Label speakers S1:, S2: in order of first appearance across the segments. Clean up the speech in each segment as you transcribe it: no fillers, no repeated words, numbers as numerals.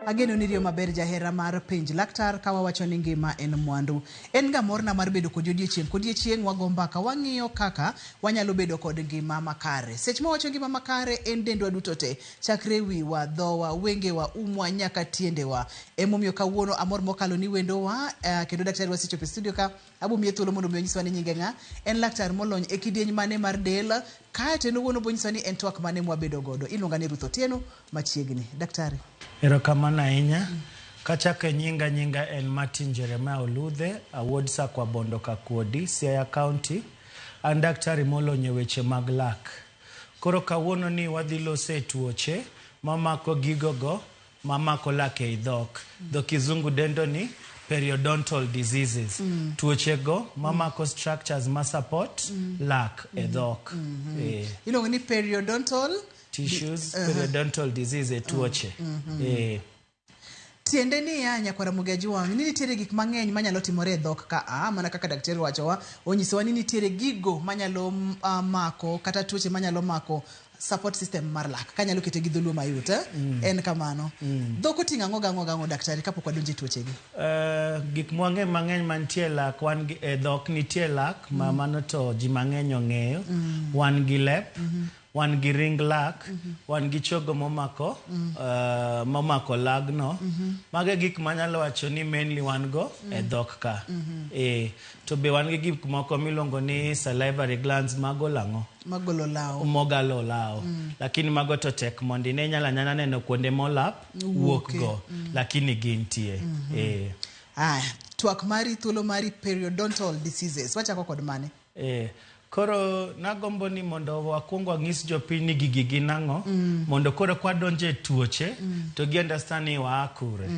S1: Ageno ni rio maber jahera mar penj laktar kawa wacho ni ngima en mwandu. En ga morna mar bedo kod odiochieng wago mbaka wang'iyo kaka wanyalo bedo kod ngima makare. Sech ma wacho ngima makare en dendwa duto te. Chakre wiwa, dhowa, wengewa, umwa nyaka tiendewa. Emomiyo kawuono amor mokalo ni wendowa kendo daktari wasichopo studio ka abumiye thuolo mondo mi onyiswa ni nyinge ng'a. En laktar molony e kidieny mane mar del. Kae teno wuono bonyiswa ni en twak mane mwabedo godo. Iluonga ni Ruth Otieno machiegni. Daktari.
S2: Erokamano ahinya. Kachake nyinga en Martin Jeremiah Oludhe, awuod Sakwa Bondo Kakuodi, Siaya County, an daktari molony e weche mag lak. Koro kawuono ni wadhi lose tuoche mamako gigogo, mamako lak e dhok. Dho kizungu dendo ni periodontal diseases. Tuochego mamako structures ma support lak e dhok.
S1: Ilongo ni periodontal
S2: tissues, periodontal disease tuoche.
S1: Tiende ni ya nyakwara Ramogi ni nitiere gik mang'eny manyalo timore e dhok ka mana kaka daktari wachowa onyisowa ni nitiere gigo manyalo mako kata tuoche manyalo mako support system mar lak kanyalo kete gi dholuo mayot en kamano. Dhok oting'o ang'o daktari kapok wadonjo e tuochegi?
S2: Gik mang'eny mantie lak, wan e dhok nitie lak ma mano to ji mang'eny ong'eyo. Wan gi lep, wan gi ring lak, wan gi chogo momako lagno. Mage gik manyalo wacho ni mainly wan go e dhok ka. To be wan gi gik moko miluongo ni salivary glands magolo ang'o?
S1: Magolo lao.
S2: Mogalo lao. Lakini mago to tek mondi ne nyala nyana neno kuonde molap wuok go. Lakini gintie.
S1: Twak mari thuolo mari periodontal diseases. Wachako kod mane?
S2: Koro nagombo ni mondo wakwong wang'is jopiny ni gigi nang'o mondo koro kwadonje tuoche to gi understand ni waakure.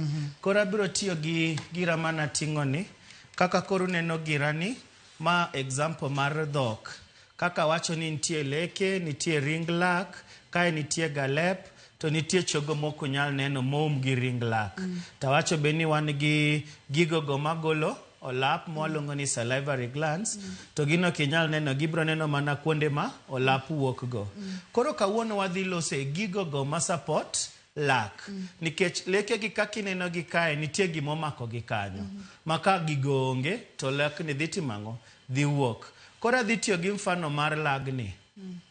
S2: Koro abiro tiyo gi gira mana ting'o ni kaka koro neno gira ni ma example mar dhok. Kaka wacho ni nitie leke, nitie ring lak, kae nitie galep, to nitie chogo moko nyal neno moum gi ring lak. Tawacho be ni wan gi gigo go magolo olap mwalongo ni salivary glands, to gino kinyal neno gibro neno mana kuonde ma olap wuok go. Koro kawuono wadhi lose gigo go ma support lak. Nikech leke gi kaki neno gi kae nitie gimomako gi kanyo. Maka gigo onge to lak ni dhi timang'o dhi wuok. Koro adhi tiyo gi mfano mar lagni.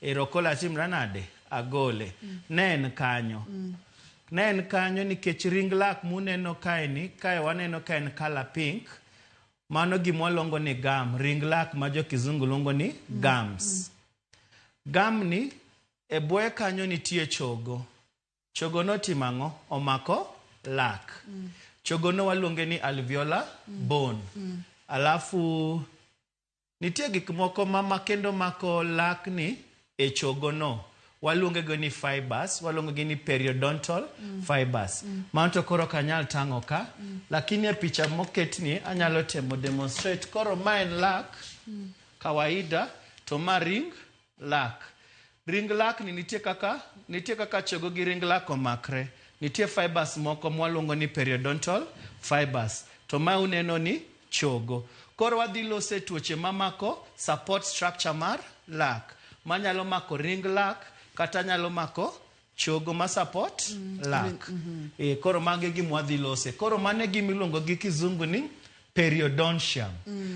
S2: Erokola timra nade? Agole. Ne en kanyo nikech ring lak muneno kae ni, kae waneno kae en color pink. Mano gimwalongo ni gum, ring lak ma jo kizungu luongo ni gums. Gum ni e bwoye kanyo nitie chogo. Chogo no timang'o? Omako lak. Chogo no waluonge ni alveolar bone. Alafu nitie gik moko kendo mako lak ni e chogo no. Waluonge go ni fibers, waluonge ni periodontal fibers. Manto koro kanyal tango ka, lakini e picha moket ni anyalo temo demonstrate. Koro ma en lak, kawaida, to ma ring lak. Ring lak ni nitie kaka chogo gi ring lak omakre. Nitie fibers moko mwaluongo ni periodontal fibers. To ma uneno ni chogo. Koro wadhi lose tuoche mamako support structure mar lak. Manyalo mako ring lak, kata nyalo mako chogo ma support lak. Koro mage gimwadhi lose. Koro mane gimiluongo gi kizungu ni periodontium.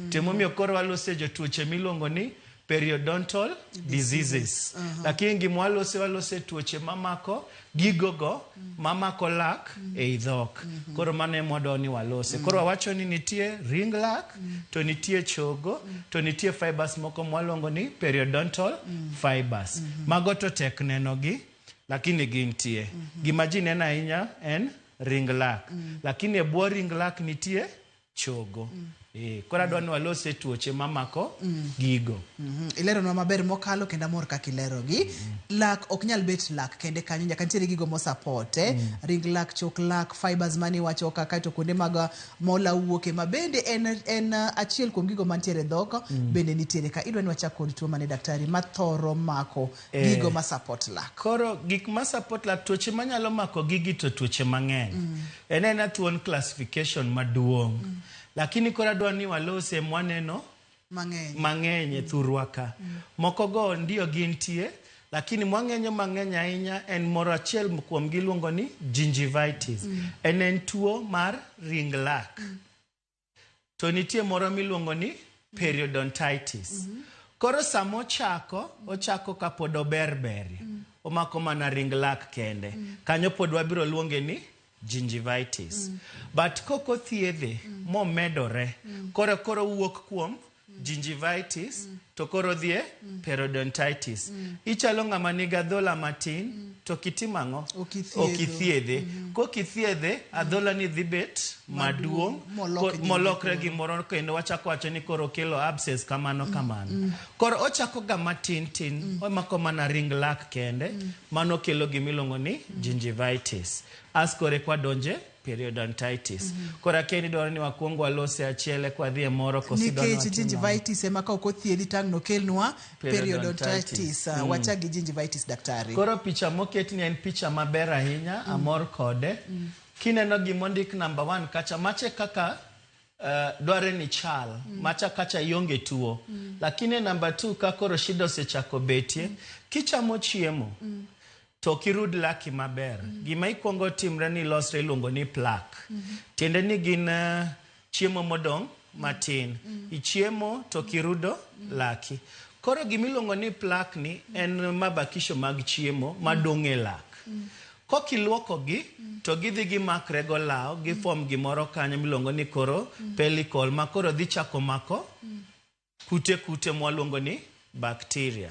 S2: Temomiyo koro walose jotuoche miluongo ni periodontal diseases. Lakini gimwalose tuoche mamako gigogo mamako lak e dhok. Koro mane mwadoni walose. Koro wawacho ni nitie ring lak, to nitie chogo, to nitie fibers moko mwalongo ni periodontal fibers. Mago to tek neno gi, lakini gintie. Gima ji neno ahinya en ring lak. Lakini e bwo ring lak nitie chogo. Kora dwani walose tuoche mamako gigo.
S1: Ilero no maber mokalo kenda mor kakilero gi. Lak ok nyal bet lak kende kanyo nyaka nitiere gigo mo support ring lak, chok lak, fibers mani wacho kaka to kuonde mag mola wuoke mabende en achiel kuom gigo mantiere dhok bende nitiere ka. Idwani wachak kod tuo mane daktari mathoro mako gigo ma support lak? Koro
S2: gik ma support lak, tuoche manyalo mako gigi to tuoche mang'eny. En thuon classification maduong'. Lakini kora dwani walose mwaneno mang'eny e thurwa ka. Moko go ndio gintie, lakini mwang'enyo mang'eny ahinya en moro achiel kuom giluongo ni gingivitis. En tuo mar ring lak. To nitie moro miluongo ni periodontitis. Koro samo ochako kapod oberberi. Omako mana ring lak kende. Kanyo pod wabiro luonge ni gingivitis. But koko thiedhe momedore. Koro wuok kuom gingivitis to koro dhie periodontitis. Ichalo ng'ama nigi adhola matin to kitimango okithiedhe. Kokithiedhe adhola ni dhi bet maduong' molokre gimoro kendo wachako wacho ni koro kelo abscess kamano. Koro ochako ga matin omako mana ring lak kende mano kelo gimiluongo ni gingivitis. Kore kwa donje periodontitis. Kora keni dwaro ni wakuongo walose achiele kwa dhie moro kosidonwa.
S1: Nikech gingivitis ema ka okothiedhi tang' nokelnwa periodontitis. Wachagi gingivitis daktari.
S2: Koro picha moketni en picha maber ahinya, amor kode. Kineno gimondik number 1 kacha mache kaka dware ni chal, macha kacha ionge tuo. Lakini number 2 ka koro shida osechako betie, kichamo chiemo to kirud laki maber. Gima ikuongo timre ni losre iluongo ni plaque. Tiende ni gin chiemo modong' matin. Ichiemo to kirudo laki. Koro gimiluongo ni plaque ni en mabakisho mag chiemo madong' e lak. Kokiluokogi to gidhi gimakre go lao, gifom gimoro kanyo miluongo ni koro pellicle ma koro dhi chako mako kute mwaluongo ni bacteria.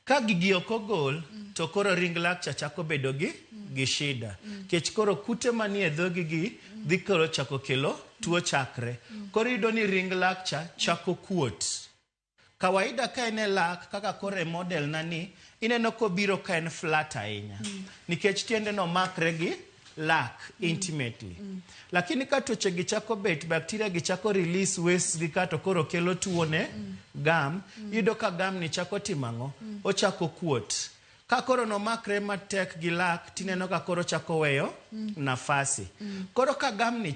S2: Ka gigi okogol to koro ring lak chako bedo gi shida. Kech koro kute manie dhogi gi dhi koro chako kelo tuo chakre. Koro yudo ni ring lak chako kuot. Kawaida ka en lak kaka koro e model nani ineno kobiro ka en flat ahinya. Nikech tiende no makre gi lak intimately. Lakini ka tuoche gi chako bet, bacteria gi chako release waste gi kato koro kelo tuo ne gum. Yudo ka gum ni chako timango, ochako kuot. Ka koro no makre matek gi lak, tineno ka koro chako weyo nafasi. Koro ka gum ni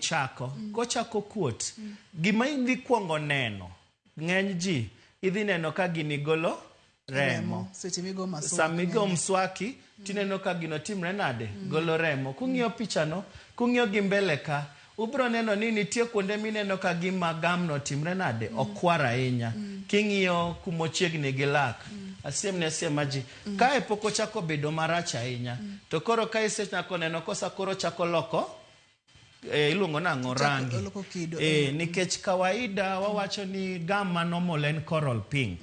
S2: kochako kuot, gima idhi kuongo neno, ng'eny ji idhi neno ka gini golo remo. Samigo mswaki, tineno ka gino timre nade, golo remo. Kung'iyo pichano, kung'iyo gimbele ka, ubro neno ni nitie kuonde mineno ka gima gam no timre nade, okwara ahinya. King'iyo kumochiegni gi lak, asiem ji, kae poko chako bedo marach ahinya. To koro ka isechako neno kosa koro chako loko, iluongo nang'o rangi. Nikech kawaida wawacho ni gam manormal en coral pink.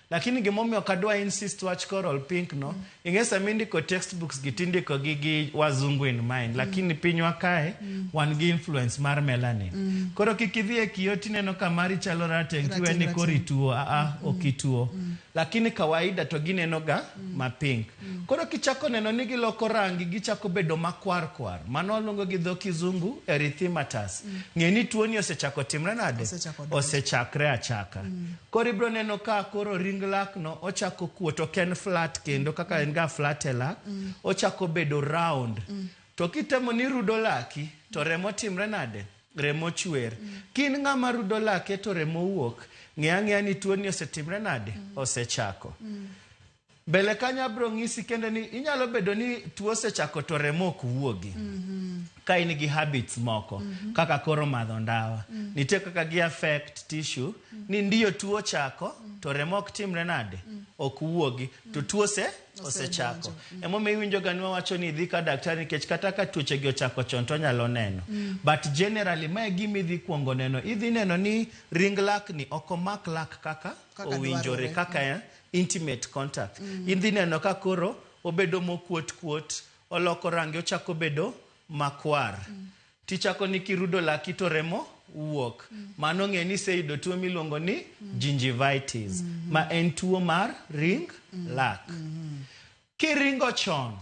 S2: Lakini gimomiyo kadwa insist wach coral pink no, ingesa mindiko textbooks gitindiko gi wazungu in mind. Lakini pinywa kae, wan gi influence mar melanin. Koro kikidhie kiyo tineno kamari chalo rateng' tiwe ni kori tuo, okituo. Lakini kawaida to gineno ga ma pink. Koro kichako neno ni giloko rangi, gichako bedo makwar. Mano luongo gi dho kizungu erythematous. Ng'eni tuo ni osechako timre nade? Osechakre achaka. Koro ibro neno ka koro ring lak no ochako kuot, oken flat kendo kaka en ga flat e lak, ochako bedo round. To kitemo ni rudo laki, to remo timre nade? Remo chwer. Kin ng'ama rudo lake to remo wuok, ng'eya ni tuo ni osetimre nade? Osechako. Bele kanya bro ng'isi kende ni inyalo bedo ni tuo osechako to remo ok wuogi. Ka in gi habits moko, kaka koro madho ndawa. Nitie kaka gi affect tissue, ni ndiyo tuo chako, to remo ok timre nade? Ok wuogi, to tuo osechako. Emomiyo iwinjo ga ni wawacho ni idhi ka daktari nikech kata ka tuoche gi ochako chon to nyalo neno. But generally, mae gima idhi kuongo neno. Idhi neno ni ring lak ni okomak lak kaka owinjore, kaka intimate contact. Idhi neno ka koro obedo mokuot, oloko rangi, ochako bedo makwar. Tichako ni kirudo laki to remo wuok. Mano ng'e ni seyudo tuo miluongo ni gingivitis. Ma en tuo mar ring lak. Kiringo chon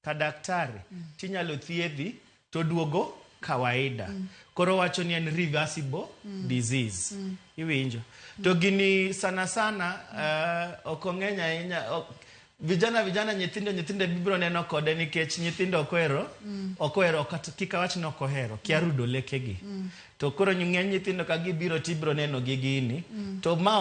S2: ka daktari, tinyalo thiedhi to duogo kawaida. Koro wacho ni en reversible disease. Iwinjo. To gini sana okong'enya ahinya. vijana nyithindo bibro neno kode nikech nyithindo okohero kata kikawach no kohero kiarudo lekegi to koro ng'eny nyithindo ka gibiro tibro neno gi gini to ma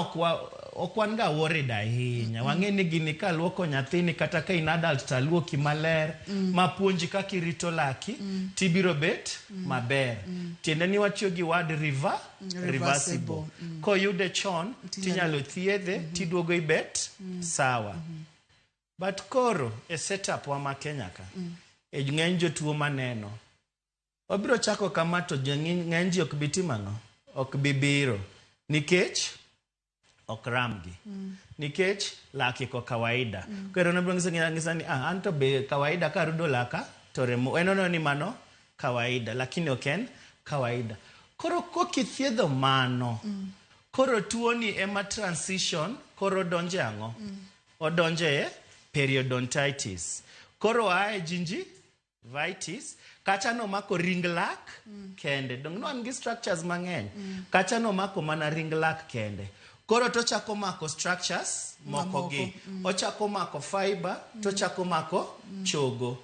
S2: okwan ga worried ahinya wang'e ni gini ka luoko nyathini kata ka in adult ta luoki maler ma puonji kaka irito laki tibiro bet maber tiende ni watiyo gi word reversible ko yude chon tinyalo thiedhe tiduogo ibet sawa but koro e setup wa ma Kenya ka e ng'eny jotuo maneno obiro chako kama to ng'eny ji ok bitimano ok bibiro nikech ok ramgi nikech laki ko kawaida kero no ngisa ni anto be kawaida ka rudo laka to remo enono ni mano kawaida lakini oken kawaida koro kokithiedho mano koro tuo ni ema transition koro donje ang'o odonje periodontitis koro ae gingivitis kacha no mako ring lak kende dong no an gi structures mang'eny kacha no mako mana ring lak kende koro to chako mako structures moko gi ochako mako fiber to chako mako chogo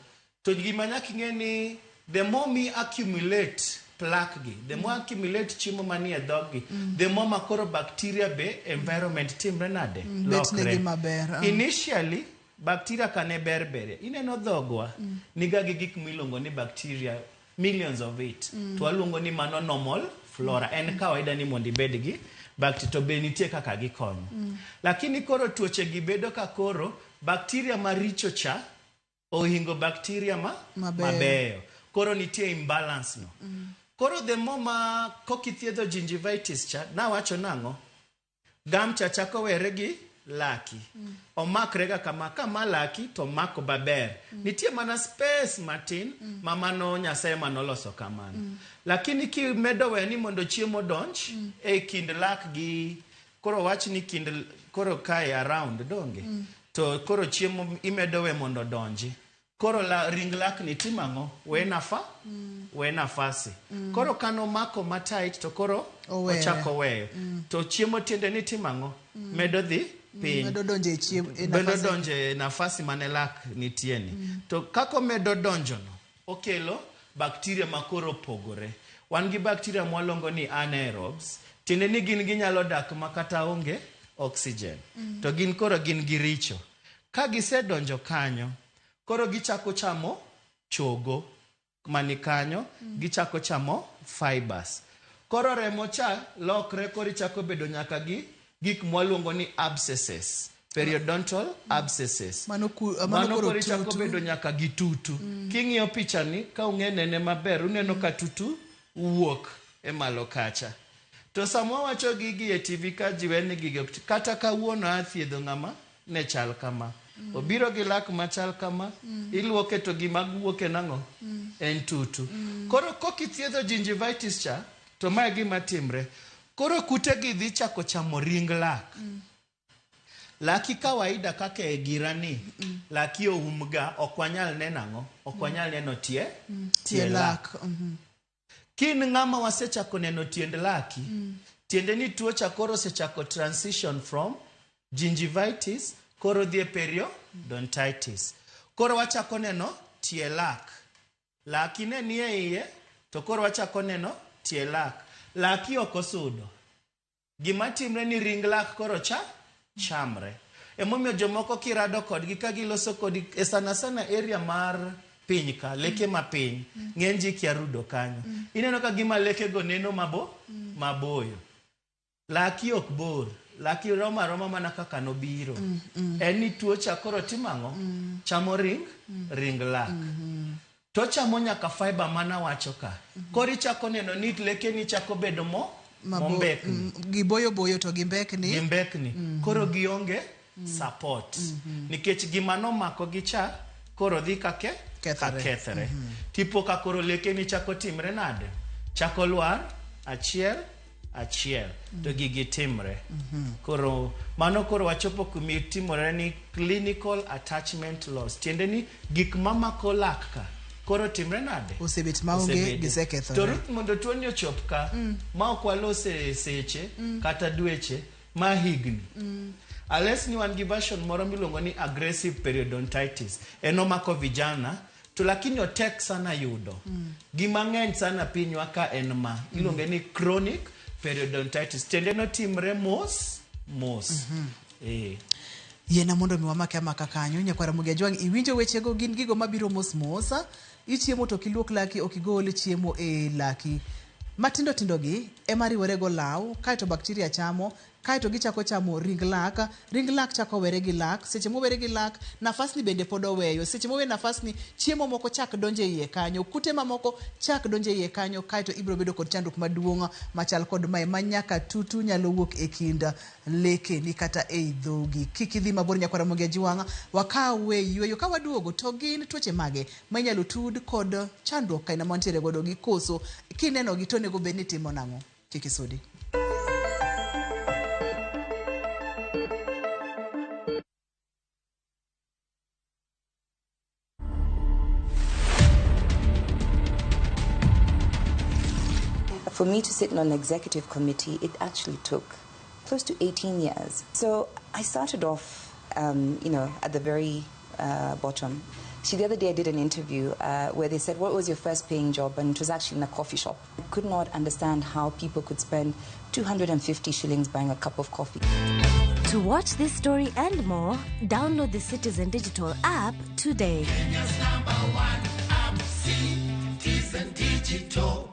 S2: to gima nyaka ing'e ni the more me accumulate plaque gi the more accumulate chiemo manie dhog gi the more makoro bacteria be environment timre nade lokre initially bacteria kane berbere ineno dhogwa niga gi gik miluongo ni bacteria millions of it to waluongo ni mano normal flora en kawaida ni mondo ibed gi bacteria to be nitie kaka gikonyo lakini koro tuoche gi bedo ka koro bacteria maricho cha ohingo bacteria mabeyo koro nitie imbalance no koro the more ma kokithiedho gingivitis cha na wacho nang'o gam cha chako were gi laki omakrega kama laki to mako baber nitie mana space matin mamano nyasaye manoloso kamano lakini ki medo we ni mondo chiemo donj e kind lak gi koro wach ni kind koro kai around donge to koro chiemo imedo we mondo donji koro la ring lak ni timang'o we nafasi koro kano mako matight to koro ochako weyo to chiemo tiende ni timang'o medo dhi piny medo donje nafasi mane lak nitieni to kako medo donjono okelo bacteria makoro pogore wan gi bacteria mwalongo ni anaerobes tiende ni gin ginyalo dak makata onge oxygen to gin koro gin giricho ka gisedonjo kanyo koro gichako chamo chogo mani kanyo gichako chamo fibers koro remo cha lokre koro chako bedo nyaka gi gik mwaluongo ni abscesses periodontal abscesses mano koro chako bedo nyaka gi tutu king'iyo picha ni ka ung'enene maber uneno ka tutu wuok e malo kacha to samwa wacho gigi e TV ka jiweni gigi kata kawuono athiedho ng'ama ne chal kama obiro gi lak machal kama iluoke to gima wuoke nang'o en tutu koro kokithiedho gingivitis cha to mae gima timre koro kute gi dhi chako chamo ring lak laki kawaida kaka e girani laki oumga okwanyal nenang'o okwanyal neno tie lak kin ng'ama wasechako neno tiend laki tiende ni tuo cha koro sechako transition from gingivitis koro dhi periodontitis koro wachako neno tie lak laki ne nie iye to koro wachako neno tie lak laki okosudo gima timre ni ring lak koro chamre emomiyo jomoko kirado kodgi ka giloso kodgi e sana area mar piny ka leke mapiny ng'eny ji kiarudo kanyo ineno ka gima leke go neno maboyo laki ok bor laki roma mana kaka nobiro en ni tuo cha koro timang'o chamo ring lak to chamo nyaka fiber mana wacho ka kori chako neno ni leke ni chako bedo mombekni
S1: giboyo to gimbekni
S2: koro gionge support nikech gima nomako gi cha koro dhi kethre tipo ka koro leke ni chako timre nade chako lwar achiel to gigi timre koro mano koro wachopo kumi timore ni clinical attachment loss tiende ni gik mamako lak ka koro timre nade
S1: osebet maonge gisekethore
S2: to ruth mondo tuo ni ochop ka ma ok walose seche kata dweche ma higni unless ni wan gi version moro miluongo ni aggressive periodontitis enomako vijana to lakini otek sana yudo gima ng'eny sana pinywa ka en ma iluonge ni chronic periodontitis tiende no timre mos
S1: Yena mondo mi wamake amaka kanyo nyakwara Ramogi Ajwang' iwinjo wechego gin gigo mabiro mos ichiemo to kiluok laki okigol chiemo e laki matindo tindo gi ema riwore go law kaito bakteria chamo kaito gichako chamo ring lak chako were gi lak seche mowere gi lak nafas ni bende pod oweyo seche mowe nafas ni chiemo moko chak donje iye kanyo kute mamoko chak donje iye kanyo kaito ibro bedo kod chandruok maduong' machal kod mae manyaka tutu nyalo wuok e kinda leke ni kata e dhogi kik idhi mabor nyakwara Ramogi Ajwang' wakawe yweyo ka waduogo to gin tuoche mage manyalo tud kod chandruok kaina mantiere godo gi koso kineno gi to nego bed ni timo nang'o kik isudi.
S3: For me to sit on an executive committee, it actually took close to 18 years. So I started off, at the very bottom. See, the other day I did an interview where they said, what was your first paying job? And it was actually in a coffee shop. I could not understand how people could spend 250 shillings buying a cup of coffee.
S4: To watch this story and more, download the Citizen Digital app today.
S5: Kenya's #1 app, Citizen Digital.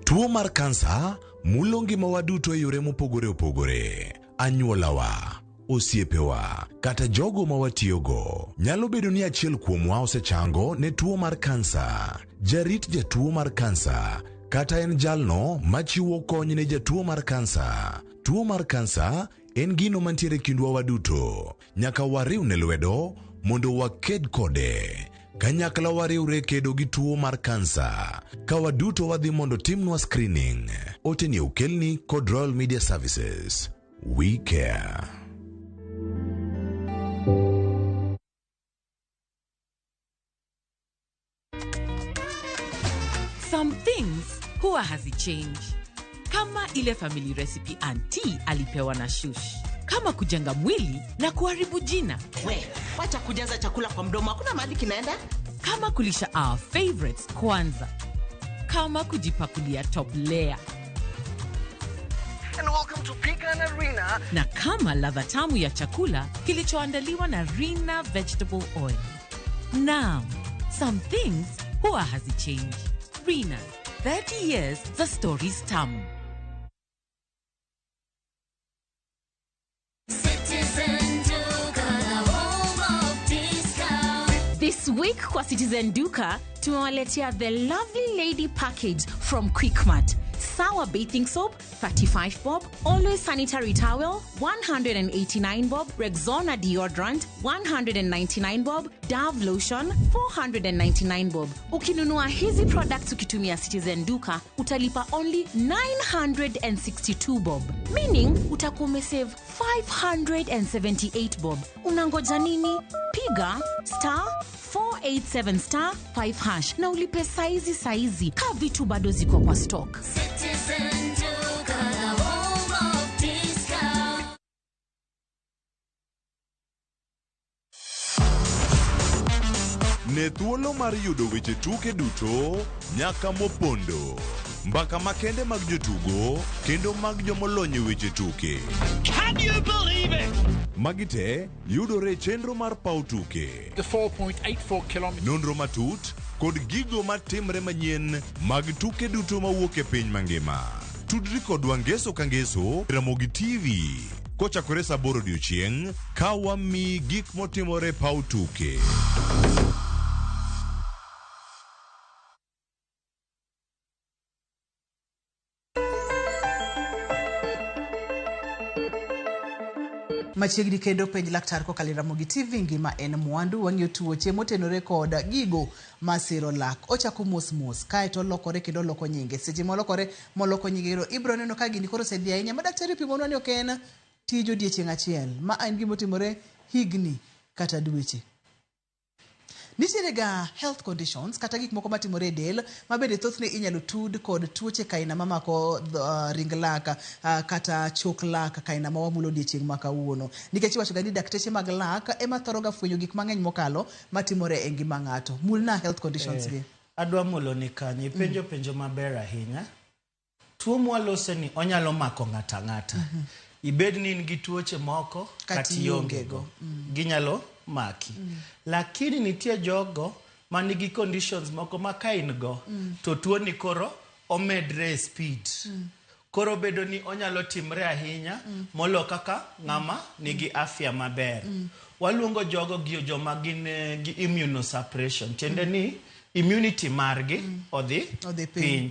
S6: Tuo mar kansa mulo ngimawa duto e yore mopogore opogore. Anyuolawa, osiepewa, kata jogo ma watiyogo nyalo bedo ni achiel kuomwa osechango ne tuo mar kansa. Jarit jatuo mar kansa kata en jalno machiwo kony ne jatuo mar kansa. Tuo mar kansa en gino mantiere kindwa waduto. Nyaka wariwne lwedo mondo waked kode. Kanyakla wariwre kedo gi tuo mar kansa. Ka waduto wadhi mondo timnwa screening. Oteni okelni kod Royal Media Services. We care.
S7: Some things huwa hazichange. Kama ile family recipe auntie alipewa na shush. Kama kujenga mwili na kuharibu jina.
S8: Wacha kujaza chakula kwa mdomo, hakuna mahali kinaenda.
S7: Kama kulisha our favorites kwanza. Kama kujipakulia top layer.
S9: And welcome to Pecan Arena.
S7: Na kama ladha tamu ya chakula kilichoandaliwa na Rina Vegetable Oil. Now, some things huwa hazichange. Rina, 30 years the story's tamu.
S4: This week kwa Citizen Duka, tumewaletea the lovely lady package from Quickmart. Sour bathing soap, 35 bob. Always sanitary towel, 189 bob. Rexona deodorant, 199 bob. Dove lotion, 499 bob. Ukinunua hizi products ukitumia Citizen Duka, utalipa only 962 bob. Meaning, utakuwa umesave 578 bob. Unangoja nini? Piga *487*5# na ulipe saizi ka vitu bado ziko kwa stock.
S5: Citizen Duka, the home of discount.
S6: Ne thuolo mar yudo weche tuke duto nyaka mopondo. Mbaka makende mag jotugo kendo mag jomolony weche tuke.
S5: Can you believe it?
S6: Magite yudore chenro mar pau tuke.
S5: The 4.84 kilometers.
S6: Nonro matut kod gigo matimre manyien mag tuke duto mawuok e piny mangima. Tudri kodwa ngeso ka ngeso Ramogi TV. Kochakore saa 8 odiechieng' ka wami gik motimore pau tuke.
S1: Machiegni kendo penj laktar kokalo Ramogi TV ngima en mwandu wang'iyo tuoche motenore kod gigo masiro lak. Ochako mos kae to lokore kendo loko nyinge. Seche molokore moloko nyingero ibro neno ka gini koro sedhi ahinya ma daktari pimonwa ni ok en tij odiechieng' achiel ma en gima timore higni kata dweche. Nitiere ga health conditions kata gik moko matimore e del mabende thothne inyalo tud kod tuoche kaina mamako ring lak kata chok lak kaina ma wamulo odiechieng' ma kawuono. Nikech iwacho ga ni dakteche mag lak ema thoro ga fwenyo gik mang'eny mokalo matimore e ngima ng'ato. Mulna health conditions gi.
S2: Adwa mulo ni kanyi penjo maber ahinya. Tuo mwalose ni onyalo mako ng'ata. Ibed ni in gi tuoche moko kata iongego. Ginyalo maki. Lakini nitie jogo manigi conditions moko ma ka in go to tuo ni koro omedre speed. Koro bedo ni onyalo timre ahinya molo kaka ng'ama nigi afya maber. Waluongo jogo gi joma gin gi immunosuppression. Tiende ni immunity margi odhi piny.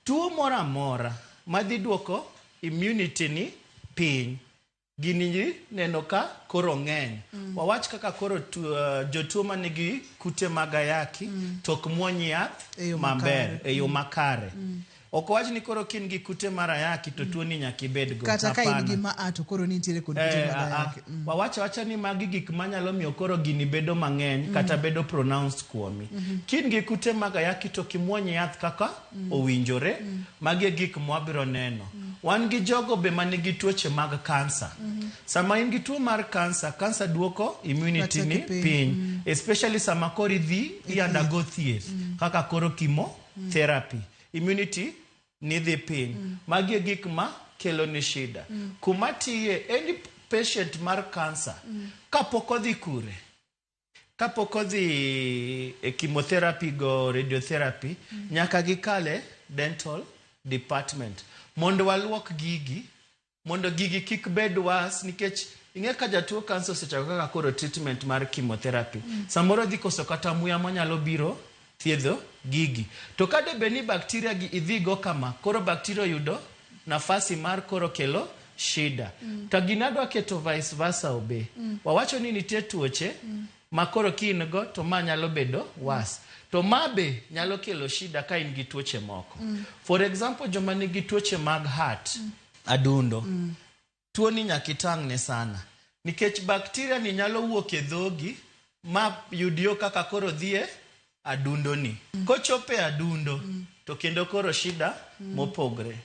S2: Tuo moro amora madhi duoko immunity ni piny. Gini neno ka koro ng'eny. Wawach kaka koro jotuo manigi kute mag ayaki tok muony yath maber e yo makare. Ok wach ni koro kin gi kute mar ayaki to tuo ni nyaka ibed go.
S1: Kata ka in gi ma to koro nitiere kod kute mag ayaki.
S2: Wawacha ni magi gik manyalo miyo koro gini bedo mang'eny kata bedo pronounced kuomi. Kin gi kute mag ayaki to kimuony yath kaka owinjore, magi gik mwabiro neno. Wan gi jogo be manigi tuoche mag kansa. Sama in gi tuo mar kansa duoko immunity ni piny. Especially sama koro idhi undergo thieth kaka koro chemotherapy. Immunity ni dhi piny. Magi gik ma kelo ni shida. Kuma tiye any patient mar kansa kapok odhi kure, kapok odhi e chemotherapy go radiotherapy, nyaka gikale dental department mondo waluok gigi, mondo gigi kik bed was, nikech ing'e ka jatuo kansa osechako kaka koro treatment mar chemotherapy. Samoro dhi koso kata muya manyalo biro thiedho gigi. To kade be ni bakteria gi idhigo kama, koro bakteria yudo nafasi mar koro kelo shida. To ginadwa keto vice versa obe. Wawacho ni nitie tuoche ma koro kiin go to ma nyalo bedo was. To mabe nyalo kelo shida ka in gi tuoche moko. For example, joma nigi tuoche mag heart, adundo. Tuo ni nyakitang' ne sana. Nikech bakteria ni nyalo wuok e dhogi ma yudio kaka koro dhie adundo ni. Kochope adundo to kendo koro shida mopogre.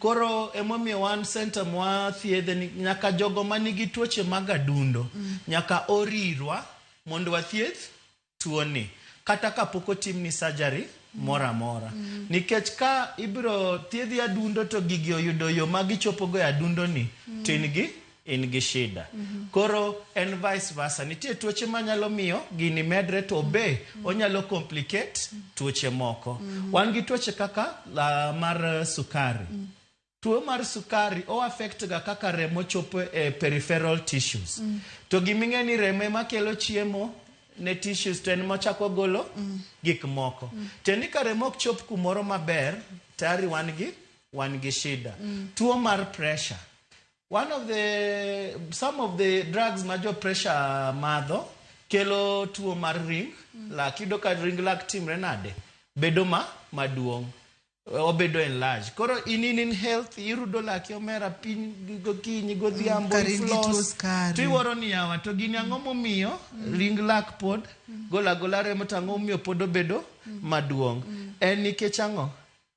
S2: Koro emomiyo wan center mwa thiedhe ni nyaka jogo manigi tuoche mag adundo nyaka orirwa mondo wathieth tuo ni. Kata kapok otimni surgery mora mora. Nikech ka ibiro thiedhi adundo to gigi oyudo yo magichopo go adundo ni to in gi shida. Koro en vice versa. Nitie tuoche manyalo miyo gini medre to be onyalo complicate tuoche moko. Wan gi tuoche kaka mar sukari. Tuo mar sukari o affect ga kaka remo chopo e peripheral tissues. To giming'e ni remo ema kelo chiemo ne tissues to en mochako golo gik moko. Tendi ka remo ok chop kumoro maber, tayari wan gi shida. Tuo mar pressure. Some of the drugs majo pressure madho kelo tuo mar ring lak. Ido ka ring lak timre nade? Bedo maduong'. Obedo enlarge. Koro in health, irudo laki omera piny gokinyi godhiambo iflos. Tiworo ni yawa to gini ang'o momiyo ring lak pod gola remo to ang'o momiyo pod obedo maduong'. En nikech ang'o?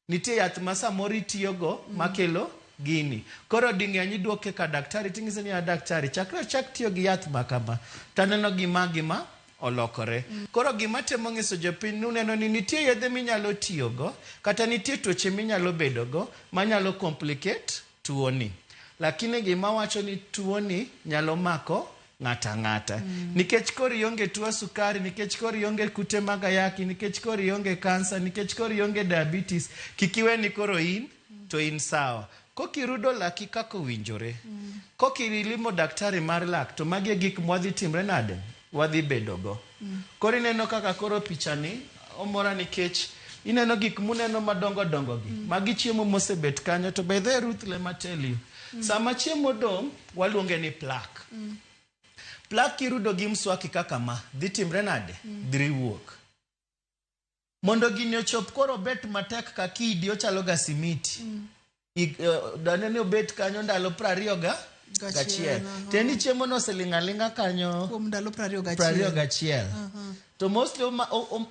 S2: Nitie yath ma samoro itiyogo makelo gini. Koro ding'eny iduoke ka daktari ting'ise ni daktari chak tiyo gi yath makama. Taneno gima olokore. Koro gima temo ng'iso jopiny nuneno ni nitie yedhe minyalo tiyogo kata nitie tuoche minyalo bedogo manyalo complicate tuo ni. Lakini gima wacho ni tuo ni nyalo mako ng'ata. Nikech koro ionge tuo sukari, nikech koro ionge kute mag ayaki, nikech koro ionge kansa, nikech koro ionge diabetes, kikiwe ni koro in sawa. Kokirudo laki kako winjore. Kokilimo daktari mar lak to magi gik mwadhi timre nade? Wadhi bedogo. Koro ineno kaka koro pichani omora nikech ineno gik muneno madongo gi. Magi chiemo mosebet kanyo to by the Ruth let me tell you. Sama chiemo dong waluonge ni plak. Plak kirudo gi mswaki kaka ma dhi timre nade? Dhi wuok. Mondo gini ochop koro bet matek ka kidi ochalo ga simiti. Danene obet kanyo ndalo 20 gachiel. Teni chiemo no selingalinga kanyo
S1: kuom ndalo
S2: 20 gachiel. To mostly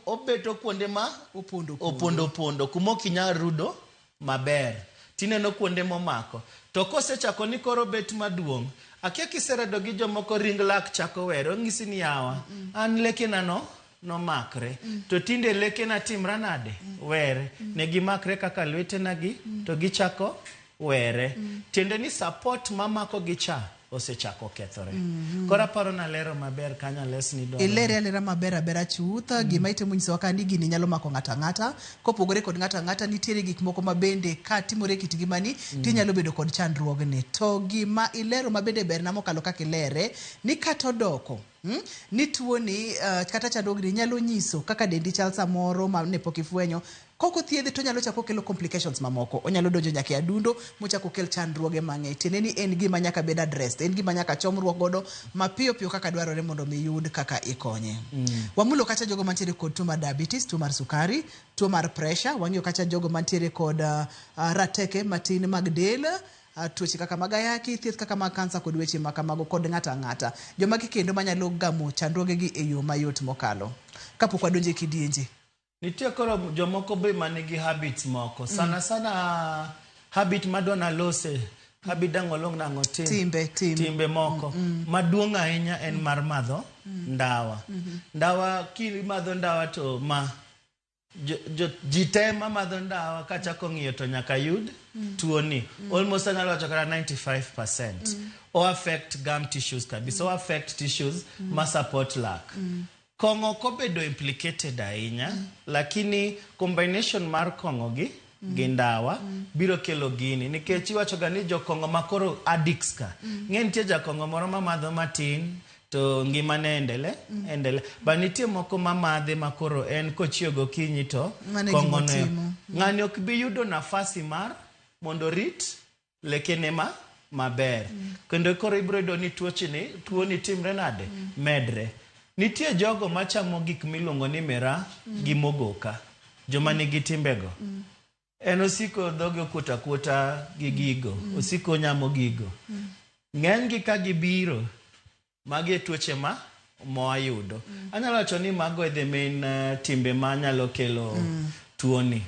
S2: obeto kuonde ma opondo kuma kinya rudo maber. Tineno kuonde momako. To kosechako ni koro bet maduong', akia kiseredo gi jomoko ring lak chako wero ngisi ni yawa. An lekena no makre. To tinde lekena timra nade? Were. Ne gimakre kaka lwetena gi to gichako were. Tiende ni support mamako gicha osechako kethore. Kora paro na lero maber kanya lesni do.
S1: Ilere maber abera chutha gima itimo nyiso ka ni gini nyalo mako ngata kopogore kod ngata nitiere gik moko mabende ka timore kit gimani tinyalo bedo kod chandruogne. To gima ilero mabende ber na mokalo kaka ilere ni katodoko ni tuo ni kata chandruogni nyalo nyiso kaka dendi chal samoro ma ne pok ifwenyo. Koko thiedhi to nyalo chako kelo complications mamoko. Onyalo donjo nyaka adundo mochako kel chandruoge mang'eny. Tiende ni en gima nyaka bed addressed. En gima nyaka chomruok godo mapiyo kaka dwarore mondo miyud kaka ikonye. Wamulo kacha jogo mantiere kod tuo mar diabetes, tuo mar sukari, tuo mar pressure. Wang'iyo kacha jogo mantiere kod rateke matin mag del. Tuoche kaka magayaki, thieth kaka mag kansa kod weche makamago kod ng'ata. Joma kendo manyalo gamo chandruoge gi e yo mayot mokalo. Kapok wadonje kidienje.
S2: Nitie koro jomoko be manigi habits moko. Sana habit madona lose. Habit dang'olong nango timbe moko. Maduong' ahinya en mar madho ndawa. Ndawa madho ndawa to ma jitema madho ndawa kachako ng'iyo to nyaka yud tuoni. Almost anyalo wacho kata 95%. O affect gum tissues kabisa. O affect tissues ma support lak. Kongo kobedo implicated ahinya, lakini combination mar kongo gi ndawa biro kelo gini. Nikech iwacho ga ni jokongo makoro addicts ka. Ng'e nitie jakongo moro mamadho matin to ngimane endele. Ba nitie moko mamadhe makoro en kochiewo gokinyi to kongo no. Ng'ani ok bi yudo nafasi mar mondo rit lekene maber. Kendo koro ibiro yudo ni tuoni timre nade? Medre. Nitie jogo machamo gik miluongo ni mera gi mogoka. Joma nigi timbego. En osiko dhoge okuta gi gigo. Osiko nyamo gigo. Ng'eny gi ka gibiro magi tuoche moayudo. Anyalo wacho ni mago e the main timbe ma nyalo kelo tuoni.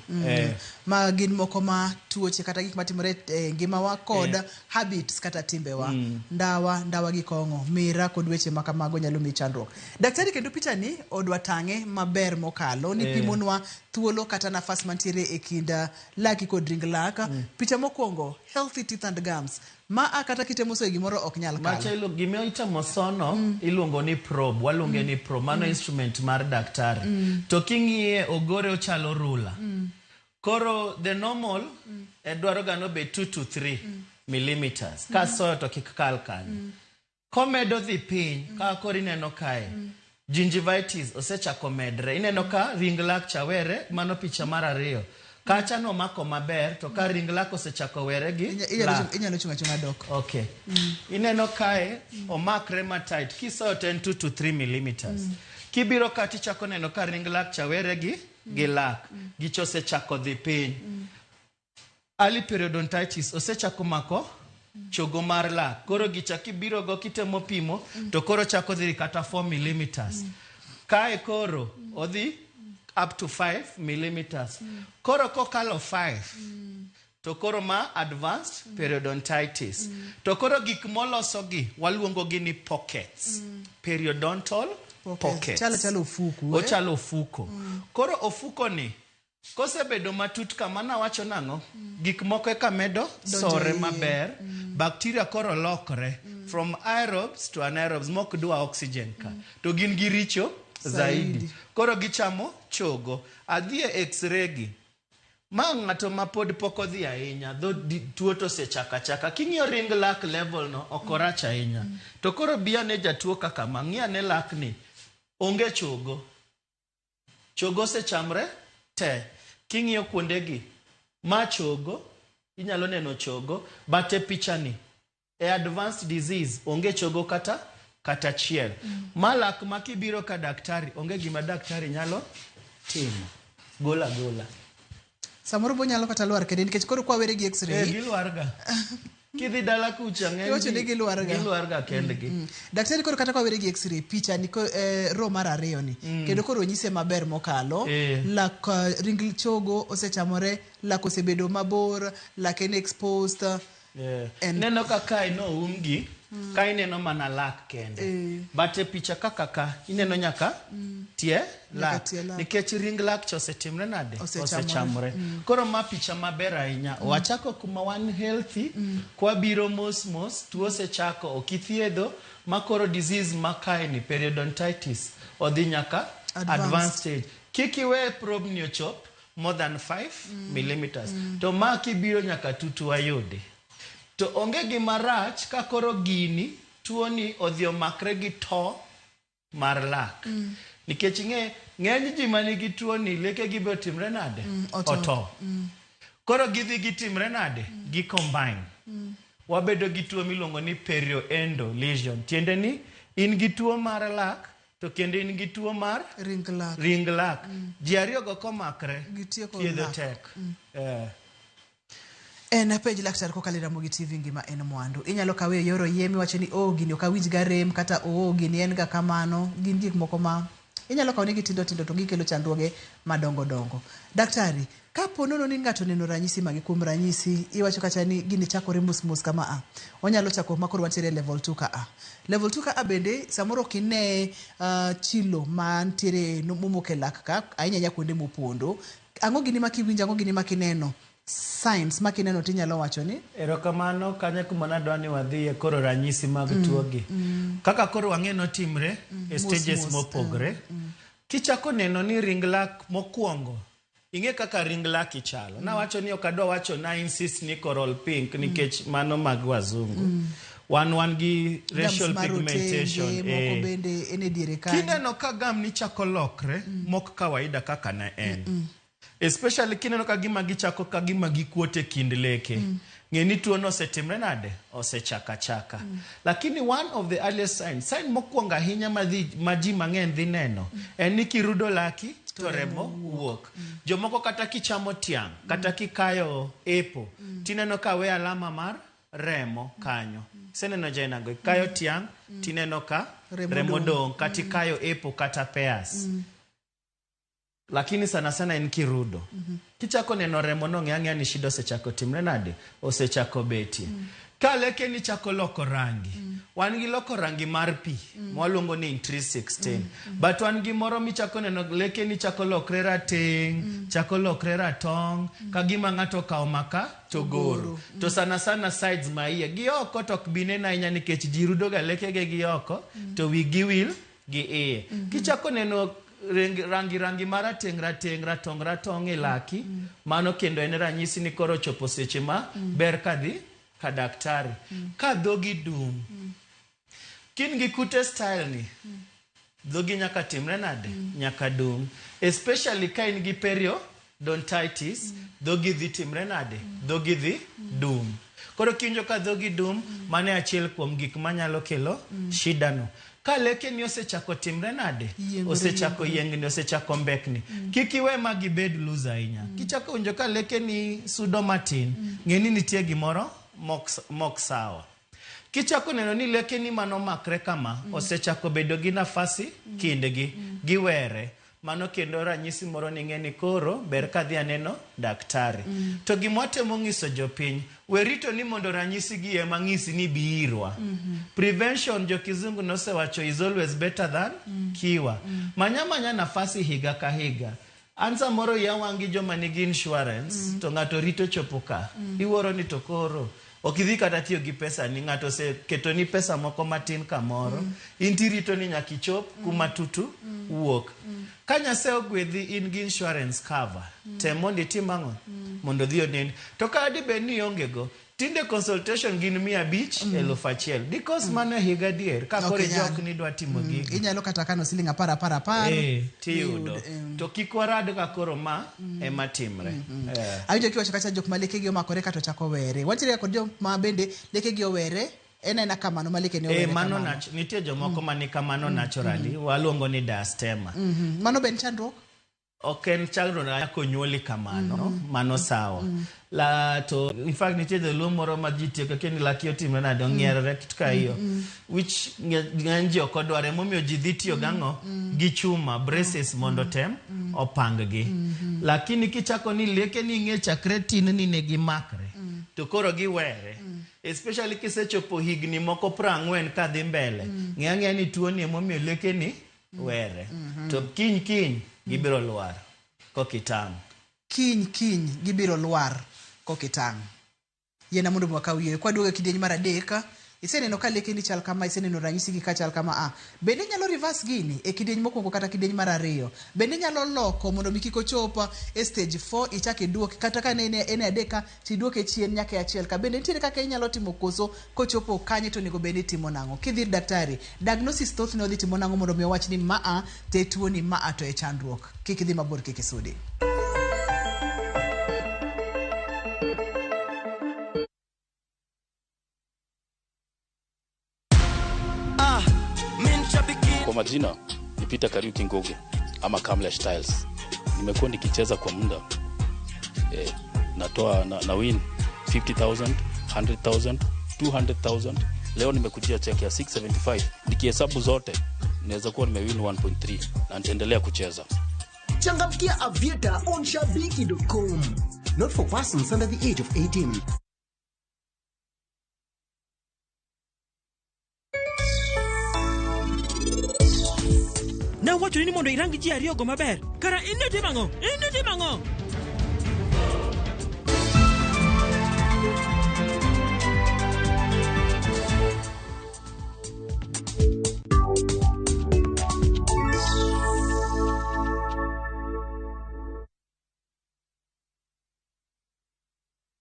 S1: Ma gin moko ma tuoche kata gik matimore ngima wa kod habits kata timbewa. Ndawa gi kongo, mira kod weche makamago nyalo mi chandruok. Daktari kendo picha ni odwa tang'e maber mokalo ni pimonwa thuolo kata nafas mantiere e kinda laki kod ring laka. Picha mokwongo healthy teeth and gums. Ma akata kitemo so gimoro ok nyal kalo.
S2: Machelo gima itamo sono iluongo ni probe, waluonge ni probe, mano instrument mar daktari. To king'iye ogore ochalo ruler. Koro the normal dwaro gano be 2 to 3 millimeters. Kaso to kik kal kanyo. Komedo dhi piny, ka koro ineno kae. Gingivitis osechako medre. Ineno ka ring lak chawere, mano picha mar 2. Kacha no mako maber, to ka ring lak osechako were gi lak.
S1: Inyalo chunga dok.
S2: Okay. Ineno kae, omakre matight. Kiso to en 2 to 3 millimeters. Kibiro kati chako neno ka ring lak chawere gi lak. Gicho osechako dhi piny. Early periodontitis osechako mako chogo mar lak. Koro gichaki biro go kitemo pimo, to koro chako dhi kata 4 millimeters. Kae koro odhi up to 5 millimeters. Koro kokalo 5. To koro ma advanced periodontitis. To koro gik moloso gi waluongo gi ni pockets. Periodontal pockets.
S1: Chalo ofuku.
S2: Ochalo ofuko. Koro ofuko ni kosebedo matut kama nawacho nang'o, gik moko eka medo sore maber. Bacteria koro lokre from aerobes to anaerobes, mok dwa oxygen ka. To gin giricho zaidi. Koro gichamo chogo. Adhi e x-ray gi. Ma ng'ato ma pod poko dhi ahinya, dho tuo to sechaka. King'iyo ring lak level no okorach ahinya. To koro biya ne jatuo kaka ma ng'iya ne lak ni onge chogo. Chogo sechamre te. King'iyo kuonde gi ma chogo inyalo neno chogo, but e pichani, e advanced disease, onge chogo kata chiel. Malak makibiro ka daktari, onge gima daktari nyalo timo. Gola.
S1: Samoro bo nyalo kata lwar kende nikech koro kwa were gi x-ray.
S2: Gilwar ga. Kidhi dala kucha ng'eny.
S1: Iwacho ni gilwar
S2: ga kendgi.
S1: Daktari koro kata kwa were gi x-ray picha ni ro mar ariyo ni. Kendo koro nyise maber mokalo. Lak ring chogo osechamore, lak osebedo mabor, lak en exposed.
S2: Neno kaka ino umgi. Ka ineno mana lak kende. But e picha kaka ineno nyaka tie lak. Nikech ring lak chosetimre nade? Osechamore. Koro ma picha maber ahinya. Wachako kuma wan healthy. Kwa biro mos tuo osechako okithiedho makoro disease makaeni periodontitis odhi nyaka advanced stage. Kikiwe probe ni ochop more than 5 millimeters. To ma kibiro nyaka tutu ayode. To onge gima rach ka koro gini tuo ni odhi omakre gi to mar lak. Nikech ng'eny ji manigi tuo ni leke gi be timre nade? Oto. Koro gidhi gitimre nade? Gi combine. Wabedo gi tuo miluongo ni perioendo lesion. Tiende ni in gi tuo mar lak to kendo in gi tuo mar ring lak. Ji ariyo go komakre thiedho tek.
S1: En page laktar kokalo Ramogi TV ngima en mwandu. Inyalo kawe yoro yemi wacho ni gini ok awinj ga rem kata gini en ga kamano. Gin gik moko ma inyalo kawo negi tindo to gikelo chandruoge madongo. Daktari, kapo nono ni ng'ato neno ranyisi magi kuom ranyisi iwacho kacha ni gini chakore mus kama a. Onyalo chako makoro wantiere level 2 ka a. Level 2 ka a bende samoro kine chilo mantiere momoke lak ka ainya kuonde mopondo. Ang'o gini makiwinjo, ang'o gini makineno? Science makineno tinyalo wacho ni
S2: erokamano kanya kuma nadwani wadhie koro ranyisi mag tuogi. Kaka koro wang'eno timre e stages mopogre. Kichako neno ni ring lak mokwongo, ing'e kaka ring lak ichalo. Nawacho ni ok adwa wacho na insist ni coral pink nikech mano mag wazungu. Wan gi racial pigmentation.
S1: Moko bende ene diere kanyo.
S2: Kineno ka gam ni chako lokre mok kawaida kaka na en. Especially kineno ka gima gichako ka gima gikuote kind leke. Ng'eni tuo no osetimre nade? Osechaka. Lakini one of the earliest sign mokwongo ahinya ma ji mang'eny dhi neno en ni kirudo laki to remo wuok. Jomoko kata kichamo tiang', kata kikayo epo, tineno ka we alama mar remo kanyo. Seneno jainago, kayo tiang', tineno ka remo dong, kata kayo epo kata pears. Lakini sana en kirudo. Kichako neno remo no ng'ang'ia ni shida osechako timre nade? Osechako beti. Ka leke ni chako loko rangi. Wan gi loko rangi mar pi. Mwaluongo ni intrinsic stain. But wan gi moro michako neno leke ni chako lokre rateng, chako lokre ratong, kagima ng'ato kao maka to goro. To sana sides maiye. Gi oko tok binena inya nikech jirudo ga leke gi oko to wigi wil gi iye. Kichako neno rangi marateng ratong e laki, mano kendo en ranyisi ni koro chopo seche ma ber kadhi ka daktari. Ka dhogi dum, kin gi kute style ni, dhogi nyaka timre nade? Nyaka dum. Especially ka in gi periodontitis, dhogi dhi timre nade? Dhogi dhi dum. Koro kinjo ka dhogi dum, mane achiel kuom gik manyalo kelo shida no. Ka leke ni osechako timre nade? Osechako yiengni, osechako mbekni. Kikiwe magi bed loose ahinya. Kichako unjo ka leke ni sudo matin, ng'eni nitie gimoro mok sawa. Kichako neno ni leke ni mano makre kama, osechako bedo gi nafasi kindgi, giwere. Mano kendo ranyisi moro ni ng'eni koro ber kadhi aneno daktari. To gimwatemo ng'iso jopiny, werito ni mondo ranyisi gi ema ng'isi ni biirwa. Prevention jo kizungu nosewacho is always better than cure. Manya nafasi higa ka higa. Ansa moro ya wangi joma nigi insurance, to ng'ato rito chopo ka. Iworo ni to koro okidhi kata tiyo gi pesa ni ng'ato se keto ni pesa moko matin kamoro. Inti rito ni nyakichop kuma tutu wuok. Kanya se ogwedhi in gi insurance cover. Temondi timang'o. mondo dhi onen. To ka adi ben ni onge go, tinde consultation gin 500,000 because mano higa dier ka kore jok ni dwa timo gigi.
S1: Inyalo kata kano siling 10.
S2: Tiyudo. To kik warad ka koro ma ema timre.
S1: Awinjo kiwacho kacha jok malekegi omakore kato chako were. Wantiere kod jok ma bende lekegi owere. Ena kamano malike ni owere
S2: mano
S1: kamano.
S2: Nitie jomoko mani kamano naturally. Waluongo ni diastema.
S1: Mano ben chandruok?
S2: Ok en chandruok konyuoli kamano. Mano sawa. To in fact nitie dholuo moro ma ji tiyo kaka ni laki otimre nade ong'ierore kitu ka hiyo. Which ng'eny ji ok odware momiyo ji dhi tiyo gang'o gi chuma braces mondo tem opang gi. Lakini kichako ni leke ni ng'e chakre tin ni ne gimakre. To koro giwere. Especially kisechopo higni moko 40 ka dhi mbele. Ng'e ni tuo ni momiyo leke ni were. To kiny gibiro lwar kokitang'.
S1: Kiny gibiro lwar kokitang'. Yena mundu mwakawiye. Kwa duoga kidieny mar adek, iseneno ka leke ni chal kama, iseneno ranyisi gi ka chal kama. Bende nyalo reverse gini e kidieny mokwongo kata kidieny mar ariyo. Bende nyalo loko mondo mikiko chopa e stage 4 ichake duok kata ka ene adeka tiduoke chien nyaka achiel. Ka bende nitiere kaka inyalo timo koso kochopo kanye to nego bende timo nango. Kidhir daktari, diagnosis thoth ne odhi timo nango mondo mi wach ni te tuo ni to e chandruok. Kik idhi mabor kik isudi.
S10: Kwa majina ni Peter Kariuki Ngoge ama Kamla Styles. Nimekuwa nikicheza kwa muda. Natoa na win 50,000, 100,000, 200,000. Leo nimekujia check ya 675. Nikihesabu zote naweza kuwa nimewin 1.3 na nitaendelea kucheza.
S11: Changamkia Aviator on shabiki.com. Not for persons under the age of 18.
S12: Na wacho ni mondo irangi ji ariyo go maber. Kara ine timango.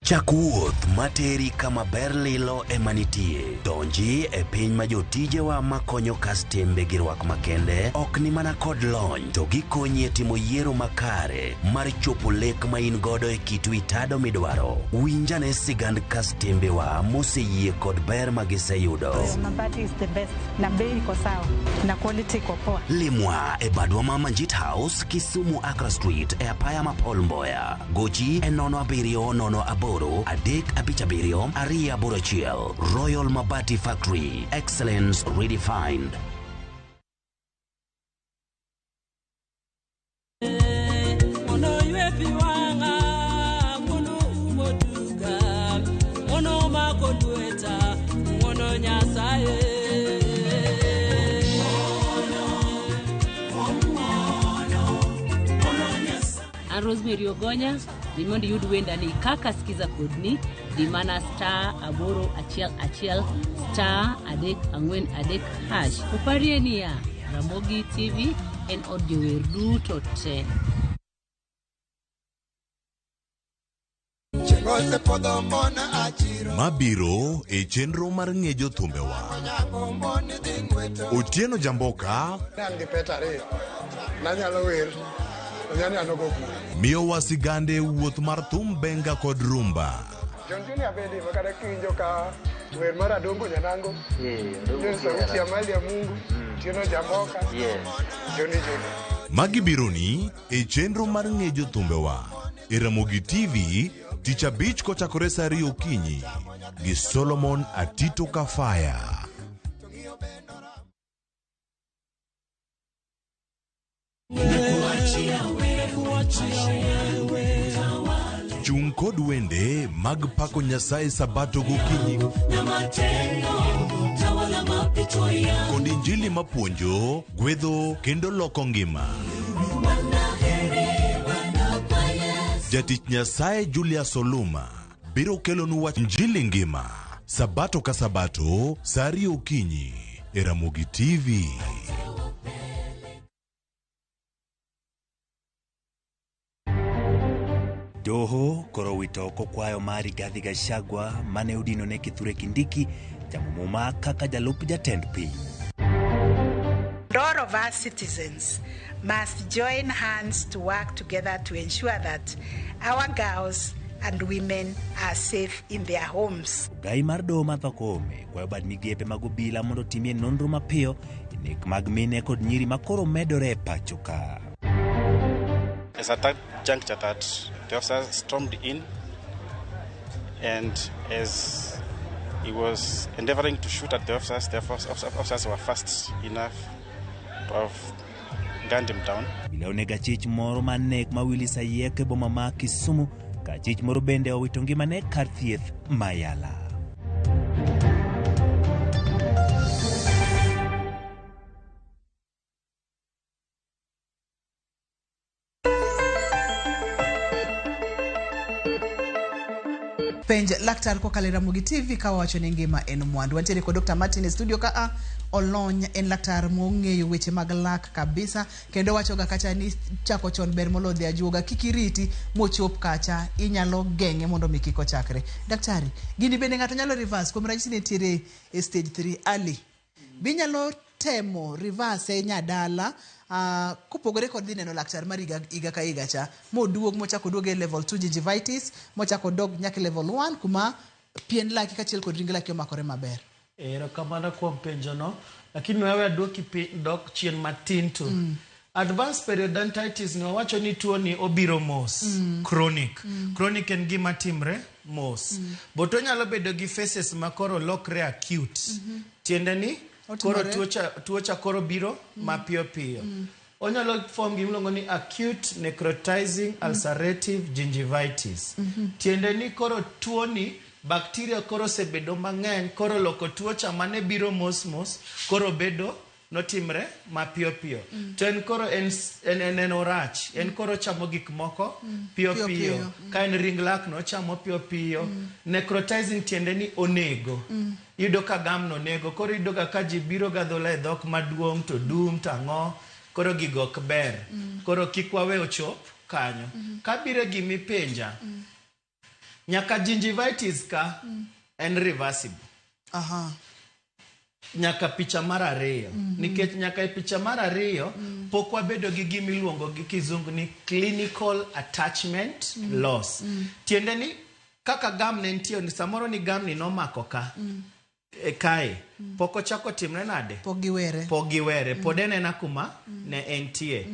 S13: Chak wuoth materi kama ber lilo emanitie. Donji e piny ma jotijewa makonyo kastembe gi rwak makende ok ni mana kod lony to gikonyi e timo yiero makare mar chopo lek ma in godo e kitu itado midwaro. Winjane sigand kastembewa moseyie kod ber ma giseyudo.
S14: Mabati is the best na bei iko sawa na quality iko poa.
S13: Limwa e badwa ma Manjit House, Kisumu Accra Street e apaya ma Paul Mboya. Gochi e 070 Adek Abichabirio, Aria Burachiel, Royal Mabati Factory, excellence redefined.
S15: Rosemary Ogonya, Dimondi yud wenda ni kaka sikiza kodni, dimana *1*1*4*3#. Uparie ni ya Ramogi TV en audio werdu tote.
S6: Mabiro e chenro mar ng'ejo thumbewa. Otieno Jamboka miyo wasigande wuoth mar thum benga kod rumba. Magi bironi e chenro mar ng'ejo thumbewa e Ramogi TV tich abich kochakore saa 2 okinyi gi Solomon Atito Kafaya. Chung kod wende mag pako Nyasaye Sabato gokinyi kod injili mapuonjo, gwedho kendo loko ngima. Jatich Nyasaye Julius Oluma biro kelonu wach injili ngima Sabato ka Sabato saa 2 okinyi e Ramogi TV.
S16: Doho koro wito kokwayo mari Rigathi Gachagua mane udino ne Kithure Kindiki jamumuma kaka jalup jatend piny.
S17: All of us citizens must join hands to work together to ensure that our girls and women are safe in their homes.
S16: Gai mar doho mathokome kwayo bad migepe mag obila mondo timie nonro mapiyo nek mag mine kod nyiri makoro medore e pacho ka.
S18: It's at that juncture that the officer stormed in, and as he was endeavoring to shoot at the officers were fast enough to have gunned him down.
S16: Bila onega chich moro manek mawili sayek e boma ma Kisumu, ka chich moro bende owito ngimane kar thieth Mayala.
S1: Penj laktar ko kale Ramogi TV ka wacho ni ngima en mwandu. Wantiere ko Dr. Martin studio ka olony en laktar mong'eyo weche mag lak kabisa kendo wacho ga kacha ni chako chon ber molodhi ajuoga kikiriti mochop kacha inyalo geng'e mondo mikiko chakre. Daktari, gini bende ng'ato nyalo reverse kuom ranyisi ne tiere e stage 3 early. Binyalo temo reverse nyadala kupogore kod dhi neno laktar mar iga ka iga cha moduog mochako duoge level 2 gingivitis mochako dog nyaka level 1 kuma pien laki kachiel kod ring laki omakore maber.
S2: Erokamano kuom penjono, lakini wewe aduoki dok chien matin to. Advanced periodontitis ni wawacho ni tuo ni obiro mos, chronic. Chronic en gima timre mos. Boto nyalo bedo gi phases makoro lokre acute. Tiende ni koro tuocha koro biro mapiyo piyo. Onyalo form gimilongo ni acute necrotizing ulcerative gingivitis. Tiende ni koro tuo ni bacteria koro sebedo mang'eny, koro loko tuocha mane biro mos koro bedo notimre mapiyo piyo. To en koro en orach, en koro chamo gik moko piyo piyo. Ka en ring lak no chamo piyo piyo. Necrotizing tiende ni onego. Yudo ka gam no nego, koro yudo ka ji biro ga dhola e dhok maduong' to dum to ang'o, koro gigok ber. Koro kik wawe ochop kanyo. Ka bire gimi penja, nyaka gingivitis ka en reversible. Nyaka picha mar ariyo. Nikech nyaka e picha mar ariyo, pok wabedo gi gimiluongo gi kizungu ni clinical attachment loss. Tiende ni kaka gam ne ntiyo ni samoro ni gam ni nomako ka. Kae, poko chako timre nade? Pogiwere. Podene na kuma ne entie.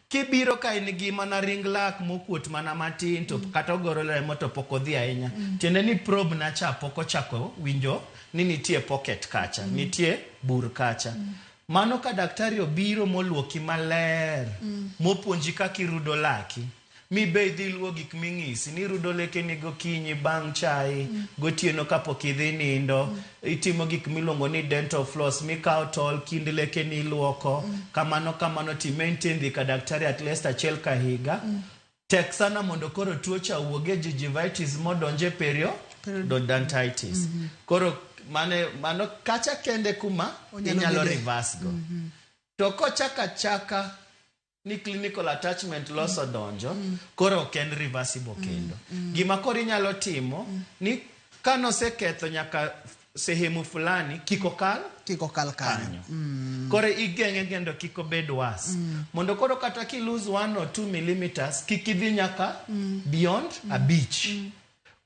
S2: Kibiro ka in gima na ring lak mokuot mana matin to kata ogoro remo to poko dhi ahinya. Tiende ni probe na cha poko chako winjo ni nitie pocket kacha, nitie bur kacha. Mano ka daktari obiro moluoki maler, mopuonji kaka irudo laki. Mi be idhi luwo gik ming'isi ni rudo leke ni gokinyi bang' chai, gotieno kapok idhi nindo, itimo gik miluongo ni dental floss, mikawo tol kind leke ni luoko, kamano ti maintain dhi ka daktari at least achiel ka higa. Tek sana mondo koro tuocha uoge gingivitis modonje periodontitis. Koro mano kacha kende kuma inyalo reverse go. To kochaka ni clinical attachment loss odonjo, koro ok en reversible kendo. Gima koro inyalo timo ni kanoseketho nyaka sehemu fulani kiko kal kanyo. Koro igeng'e kendo kiko bed was. Mondo koro kata ki lose 1 or 2 millimeters kikidhi nyaka beyond a beach.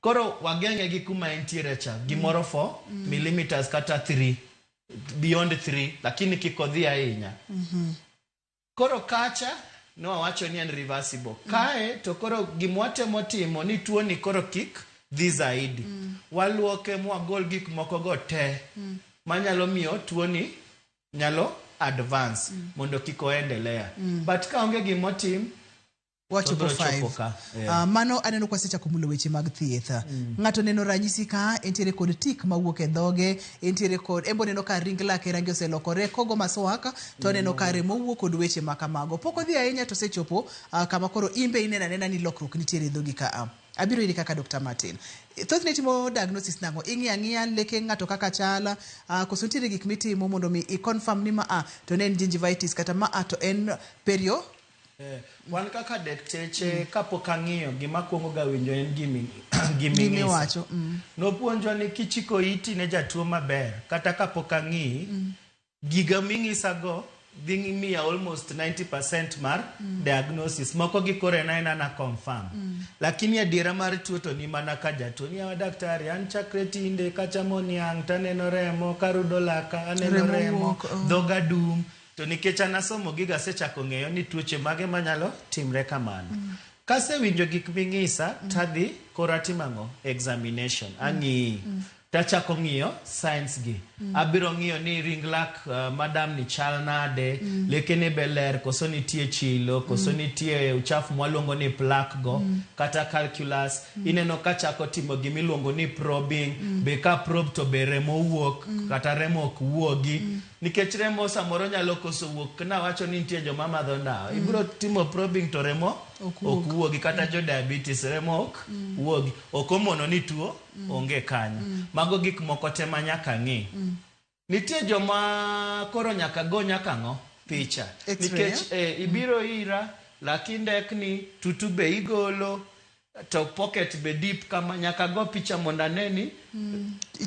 S2: Koro wageng'e gi kuma entiere cha gimoro 4 millimeters kata 3 beyond 3, lakini kiko dhi ahinya. Koro kacha no wawacho ni en reversible. Kae to koro gimwatemo timo ni tuo ni koro kik dhi zaidi. Waluoke mwagol gik moko go te manyalo miyo tuo ni nyalo advance mondo kiko endelea. But ka onge gimotim
S1: wacho po 5. Mano aneno kwa secha kumulo weche mag thieth. Ng'ato neno ranyisi ka entiere kod tik mawuok e dhoge, entiere kod embo neno ka ring lake rangi oselokore, kogo maswaka to neno ka remo wuok kod weche makamago. Pok odhi ahinya to sechopo kama koro imbe inena ni lokruok nitiere dhogi ka abiro iri kaka Dr. Martin. Thothne timo diagnosis nango ing'iya leke ng'ato kaka chala, koso nitiere gik mitimo mondo mi i confirm ni to ne en gingivitis kata to en
S2: Wan kaka dekteche kapok ang'iyo gima kwongo ga winjo en gimiwacho. Nopuonjwa ni kichiko iti ne jatuo maber kata kapok ang'iyi giga ming'isago dhi miya almost 90% mar diagnosis. Moko gikore na confirm. Lakini adiera mar tuo to ni mana ka jatuo ni daktari an chakre tinde kachamo niang' taneno remo karudo laka aneno remo dhoga dum. To nikech anasomo giga sechako ng'eyo ni tuoche mage manyalo timre kamano. Kase winjo gik ming'isa tadhi kora timang'o examination ang'i tachako ng'iyo science gi. Abiro ng'iyo ni ring lak madam ni chal nade, lekene beler, koso nitie chilo, koso nitie uchafu mwaluongo ni plaque go, kata calculus. Ineno kachako timo gimiluongo ni probing, be ka probe to be remo wuok, kata remo ok wuogi. Nikech remo samoro nyalo koso wuok, na wacho ni nitie joma madho ndawa. Ibiro timo probing to remo ok wuogi, kata jo diabetes remo ok wuogi. Ok omono ni tuo onge kanyo. Mago gik moko te manyaka ng'i. Nitie joma koro nyaka go nyaka ng'o picha. Nikech ibiro ira laki ndekni tutu be igolo to pocket be deep kama nyaka go picha mondo aneni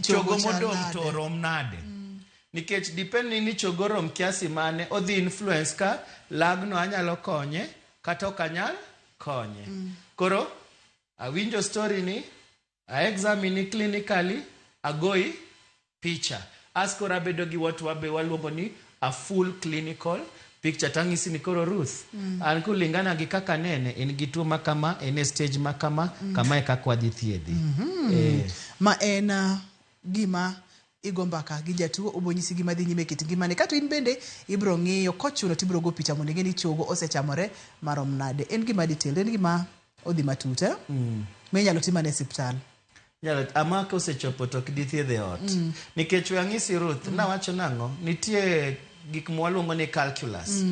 S2: chogo modong to rom nade. Nikech depend ni chogo rom kiasi mane odhi influence ka lagno anyalo konye kata ok anyal konye. Koro awinjo story ni a examine clinically agoi picha. Askora bedo gi watu wabe waluongo ni a full clinical picture. Tang'isi ni koro Ruth an kulingana gi kaka nene in gi tuo makama en stage makama kama e kaka wadhi thiedhi.
S1: Ma en gima igombaka gi jatuo obonyisi gima dhi nyime kit ngimane. Kato in bende ibro ng'iyo kochuno tibro go picha mondo ng'eni chogo osechamore marom nade. En gima detail, en gima odhi matute minyalo timane osiptal.
S2: Amaka osechopo to kidi thiedhe ot. Nikech wang'isi Ruth nawacho nang'o nitie gik mwaluongo ni calculus.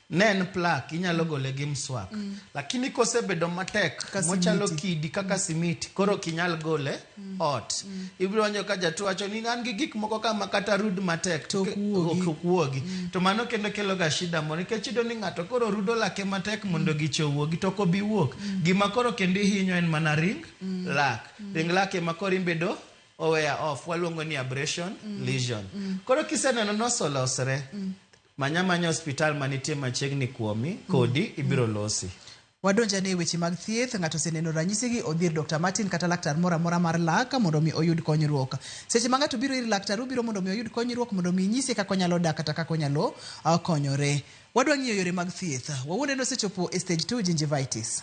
S2: Nen plaque inyalo gole gi mswak. Lakini kosebedo matek mochalo kidi kaka simiti koro kinyal gole ot. Ibiro wanyo ka jatuo wacho ni an gi gik moko kama kata rud matek to kuogi. To mano kendo kelo ga shida mo nikech ido ni ng'ato koro rudo lake matek mondo gichowuogi to ko bi wuok. Gima koro kendo hinyo en mana ring lak. Ring lak ema koro imbedo oweya off waluongo ni abrasion lesion. Koro kiseneno nosolosre manya hospital manitie machiegni kuomi kodi ibiro losi.
S1: Wadonjane e weche mag thieth. Ng'ato oseneno ranyisi gi odhir Dr. Martin kata laktar moro amora mar lak mondo mi oyud konyruok. Seche ma ng'ato biro ir laktar ubiro mondo mi oyud konyruok mondo mi nyise kaka onyalo dak kata kaka onyalo konyore. Wadwa ng'iyo yore mag thieth. Wawuonde nosechopo e stage 2 gingivitis.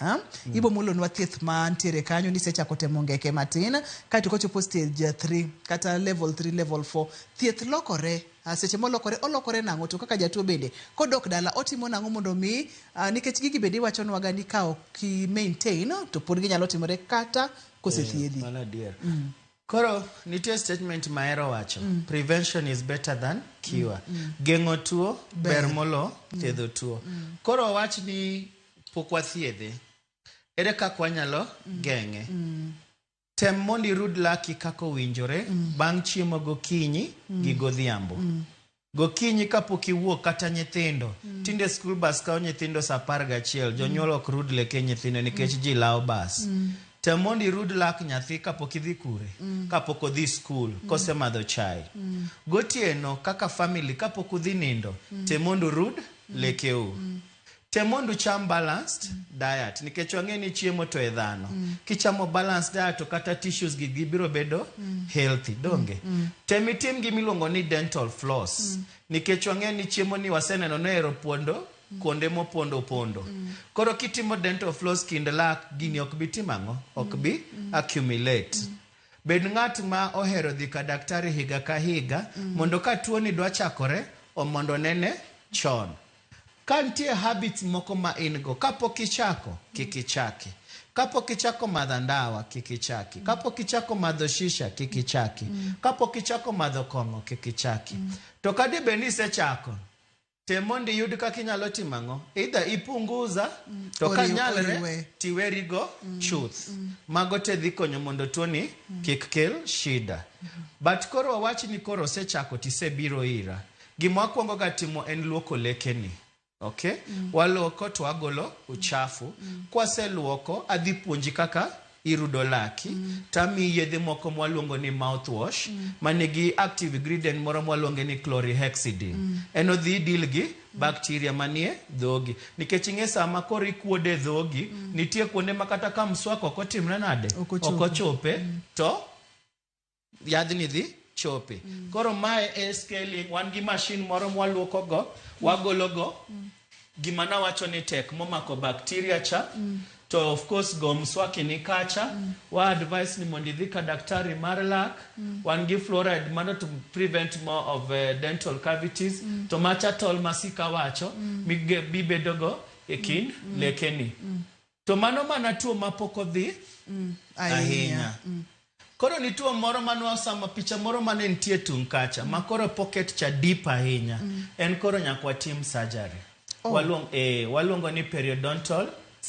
S1: Ibo mulonwa thieth mantiere kanyo ni sechako temo ngeke matin. Kaito kochopo stage 3 kata level 3 level 4 thieth lokore. Seche olokore nang'o to kaka jatuo bende kodok dala otimo nang'o mondo mi nikech gigi bende wachonwa ga ni ka ok maintain to pod ginyalo timore kata kosethiedhi.
S2: Koro nitie statement maero wacho prevention is better than cure. Geng'o tuo ber molo thiedho tuo. Koro wach ni pok wathiedhe ere kaka wanyalo geng'e. Tem mondi rud laki kaka winjore bang' chiemo gokinyi gi godhiambo. Gokinyi kapok iwuok kata nyithindo tinde school bus kawo nyithindo sa 11 jonyuol ok rud leke nyithindo nikech ji lawo bus. Tem mondi rud lak nyathi kapok idhi kure kapok odhi school kose madho chai. Gotieno kaka family kapok udhi nindo tem mondo rud lekeu. Temondu cham balanced diet nikech wang'eni chiemo to e dhano. Kichamo balanced diet to kata tissues gi biro bedo healthy donge. Temitim gimiluongo ni dental floss nikech wang'eni chiemo ni waseneno no ero pondo konde mopondo pondo. Koro kitimo dental floss kind lak gini ok bi timang'o ok bi accumulate. Bed ng'at ma ohero dhi ka daktari higa ka higa mondo ka tuo ni dwa chakore o mondo nene chon. Kantie habits moko ma in go kapok ichako kikichaki. Kapok ichako madho ndawa kikichaki. Kapok ichako madho shisha kikichaki. Kapok ichako madho kong'o kikichaki. To kadi beni sechako temondi yud kaka inyalo timang'o either ipunguza to kanyalre tiwerigo chuth. Mago te dhi konyo mondo tuo ni kik kel shida. But koro wawach ni koro sechako tisebiro ira. Gima wakwongo ga timo en luoko lekeni. Okay? Waluoko to wagolo uchafu. Kwaseluoko adhi puonji kaka irudo laki. Tami yedhe moko mwaluongo ni mouthwash. Manigi active ingredient moro mwaluongo ni chlorhexidine. Eno dhi deal gi bacteria manie dhogi. Nikech ing'e sama koro ikuode dhogi, nitie kuonde makata ka mswako ok otimre nade? Ok ochope. To yadhni dhi chope. Koro mae e scaling. Wan gi machine moro mwaluoko go. Wagolo go. Gima nawacho ni tek momako bacteria cha. To of course go mswaki ni kacha. Wa advice ni mondo idhi ka daktari mar lak. Wan gi fluoride mano to prevent more of dental cavities. To macha tol masika wacho. Bibedo go ekin lekeni. To mano mana tuo mapoko dhi ahinya. Koro ni tuo moro manwa sama picha moro mane nitie tung kacha. Makoro pocket cha deep ahinya. En koro nyakwa tim surgery. Waluongo ni periodontal